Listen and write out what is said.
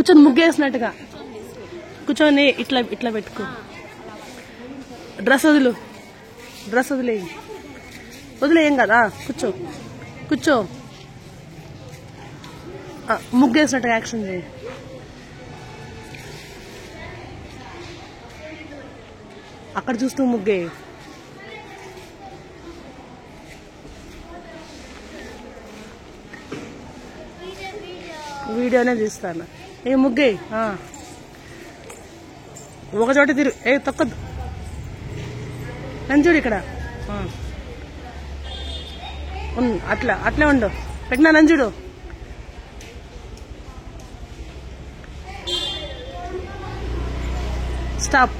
కూర్చొని ముగ్గేసినట్టుగా కూర్చొని ఇట్లా ఇట్లా పెట్టుకో. డ్రెస్ వదిలేయం కదా. కూర్చో కూర్చో. ముగ్గేసినట్టుగా యాక్షన్ చేయి. అక్కడ చూస్తూ ముగ్గే. వీడియోనే తీస్తాను. ఏ ముగ్గే ఒకచోట తొక్కద్దు. నంజుడు ఇక్కడ అట్లే ఉండు. పెట్టినా నంజుడు. స్టాప్.